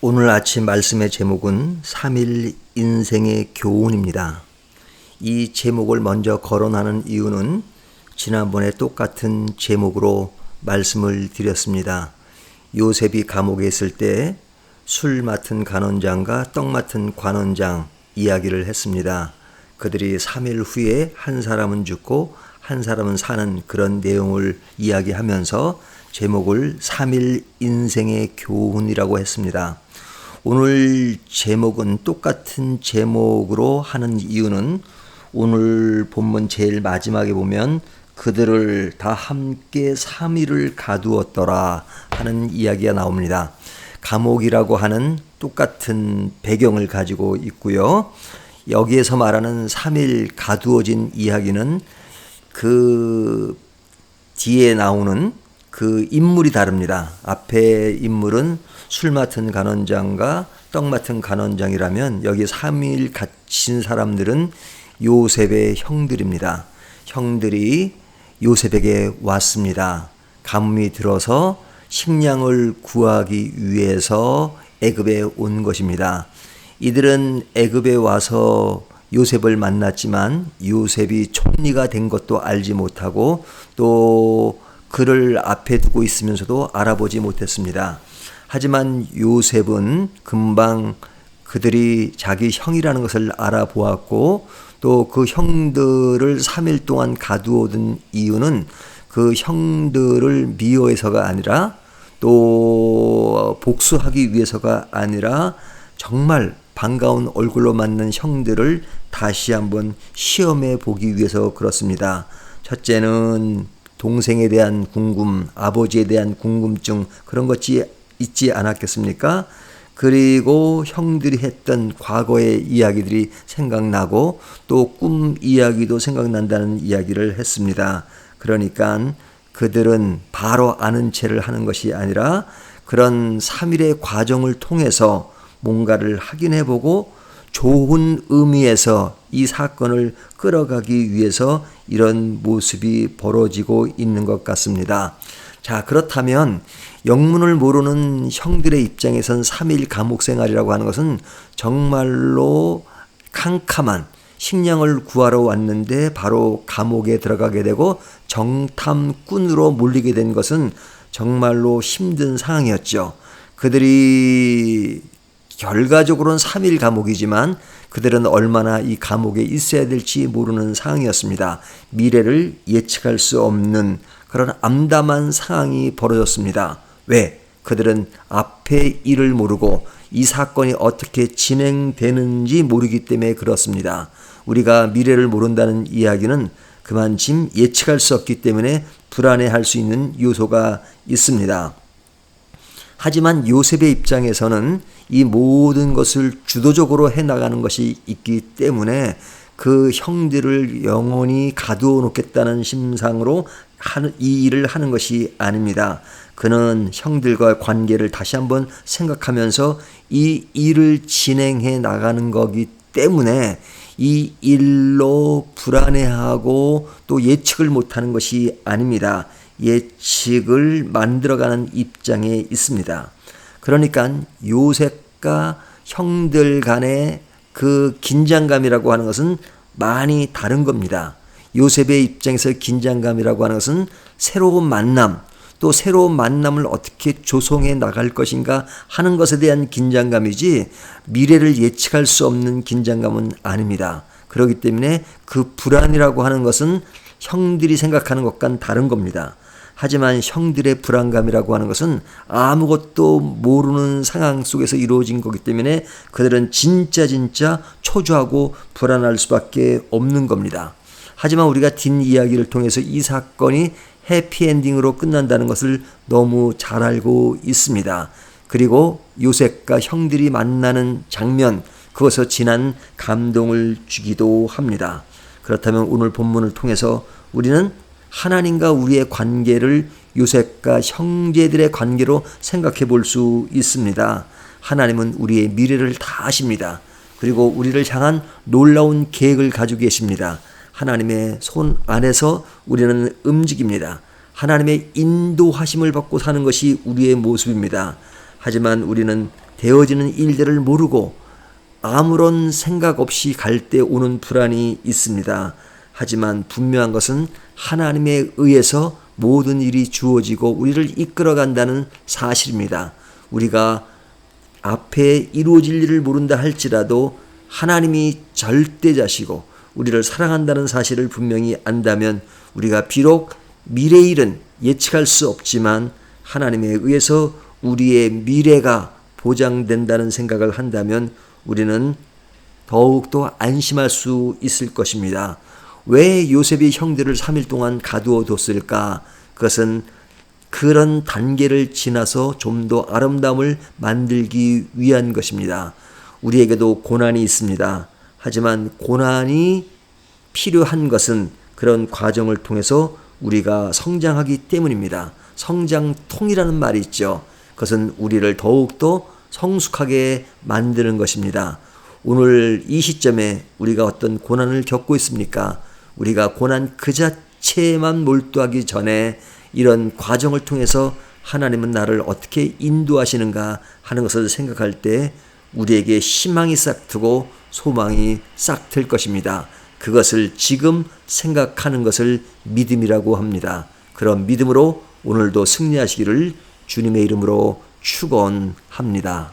오늘 아침 말씀의 제목은 3일 인생의 교훈입니다. 이 제목을 먼저 거론하는 이유는 지난번에 똑같은 제목으로 말씀을 드렸습니다. 요셉이 감옥에 있을 때 술 맡은 간원장과 떡 맡은 관원장 이야기를 했습니다. 그들이 3일 후에 한 사람은 죽고 한 사람은 사는 그런 내용을 이야기하면서 제목을 3일 인생의 교훈이라고 했습니다. 오늘 제목은 똑같은 제목으로 하는 이유는 오늘 본문 제일 마지막에 보면 그들을 다 함께 3일을 가두었더라 하는 이야기가 나옵니다. 감옥이라고 하는 똑같은 배경을 가지고 있고요. 여기에서 말하는 3일 가두어진 이야기는 그 뒤에 나오는 그 인물이 다릅니다. 앞에 인물은 술 맡은 간원장과 떡 맡은 간원장이라면 여기 3일 갇힌 사람들은 요셉의 형들입니다. 형들이 요셉에게 왔습니다. 가뭄이 들어서 식량을 구하기 위해서 애굽에 온 것입니다. 이들은 애굽에 와서 요셉을 만났지만 요셉이 총리가 된 것도 알지 못하고 또 그를 앞에 두고 있으면서도 알아보지 못했습니다. 하지만 요셉은 금방 그들이 자기 형이라는 것을 알아보았고 또 그 형들을 3일 동안 가두어둔 이유는 그 형들을 미워해서가 아니라 또 복수하기 위해서가 아니라 정말 반가운 얼굴로 맞는 형들을 다시 한번 시험해 보기 위해서 그렇습니다. 첫째는 동생에 대한 궁금, 아버지에 대한 궁금증 그런 것이 있지 않았겠습니까? 그리고 형들이 했던 과거의 이야기들이 생각나고 또 꿈 이야기도 생각난다는 이야기를 했습니다. 그러니까 그들은 바로 아는 체를 하는 것이 아니라 그런 3일의 과정을 통해서 뭔가를 확인해보고 좋은 의미에서 이 사건을 끌어가기 위해서 이런 모습이 벌어지고 있는 것 같습니다. 자, 그렇다면 영문을 모르는 형들의 입장에선 3일 감옥 생활이라고 하는 것은 정말로 캄캄한 식량을 구하러 왔는데 바로 감옥에 들어가게 되고 정탐꾼으로 몰리게 된 것은 정말로 힘든 상황이었죠. 그들이 결과적으로는 3일 감옥이지만 그들은 얼마나 이 감옥에 있어야 될지 모르는 상황이었습니다. 미래를 예측할 수 없는 그런 암담한 상황이 벌어졌습니다. 왜? 그들은 앞의 일을 모르고 이 사건이 어떻게 진행되는지 모르기 때문에 그렇습니다. 우리가 미래를 모른다는 이야기는 그만큼 예측할 수 없기 때문에 불안해할 수 있는 요소가 있습니다. 하지만 요셉의 입장에서는 이 모든 것을 주도적으로 해나가는 것이 있기 때문에 그 형들을 영원히 가두어 놓겠다는 심상으로 이 일을 하는 것이 아닙니다. 그는 형들과 관계를 다시 한번 생각하면서 이 일을 진행해 나가는 거기 때문에 이 일로 불안해하고 또 예측을 못하는 것이 아닙니다. 예측을 만들어가는 입장에 있습니다. 그러니까 요셉과 형들 간의 그 긴장감이라고 하는 것은 많이 다른 겁니다. 요셉의 입장에서 긴장감이라고 하는 것은 새로운 만남, 또 새로운 만남을 어떻게 조성해 나갈 것인가 하는 것에 대한 긴장감이지 미래를 예측할 수 없는 긴장감은 아닙니다. 그렇기 때문에 그 불안이라고 하는 것은 형들이 생각하는 것과는 다른 겁니다. 하지만 형들의 불안감이라고 하는 것은 아무것도 모르는 상황 속에서 이루어진 거기 때문에 그들은 진짜 초조하고 불안할 수밖에 없는 겁니다. 하지만 우리가 뒷이야기를 통해서 이 사건이 해피엔딩으로 끝난다는 것을 너무 잘 알고 있습니다. 그리고 요셉과 형들이 만나는 장면, 그것에서 진한 감동을 주기도 합니다. 그렇다면 오늘 본문을 통해서 우리는 하나님과 우리의 관계를 요셉과 형제들의 관계로 생각해 볼 수 있습니다. 하나님은 우리의 미래를 다 아십니다. 그리고 우리를 향한 놀라운 계획을 가지고 계십니다. 하나님의 손 안에서 우리는 움직입니다. 하나님의 인도하심을 받고 사는 것이 우리의 모습입니다. 하지만 우리는 되어지는 일들을 모르고 아무런 생각 없이 갈 때 오는 불안이 있습니다. 하지만 분명한 것은 하나님에 의해서 모든 일이 주어지고 우리를 이끌어간다는 사실입니다. 우리가 앞에 이루어질 일을 모른다 할지라도 하나님이 절대자시고 우리를 사랑한다는 사실을 분명히 안다면 우리가 비록 미래의 일은 예측할 수 없지만 하나님에 의해서 우리의 미래가 보장된다는 생각을 한다면 우리는 더욱더 안심할 수 있을 것입니다. 왜 요셉이 형들을 3일 동안 가두어 뒀을까? 그것은 그런 단계를 지나서 좀 더 아름다움을 만들기 위한 것입니다. 우리에게도 고난이 있습니다. 하지만 고난이 필요한 것은 그런 과정을 통해서 우리가 성장하기 때문입니다. 성장통이라는 말이 있죠. 그것은 우리를 더욱더 성숙하게 만드는 것입니다. 오늘 이 시점에 우리가 어떤 고난을 겪고 있습니까? 우리가 고난 그 자체에만 몰두하기 전에 이런 과정을 통해서 하나님은 나를 어떻게 인도하시는가 하는 것을 생각할 때 우리에게 희망이 싹 트고 소망이 싹 틀 것입니다. 그것을 지금 생각하는 것을 믿음이라고 합니다. 그런 믿음으로 오늘도 승리하시기를 주님의 이름으로 축원합니다.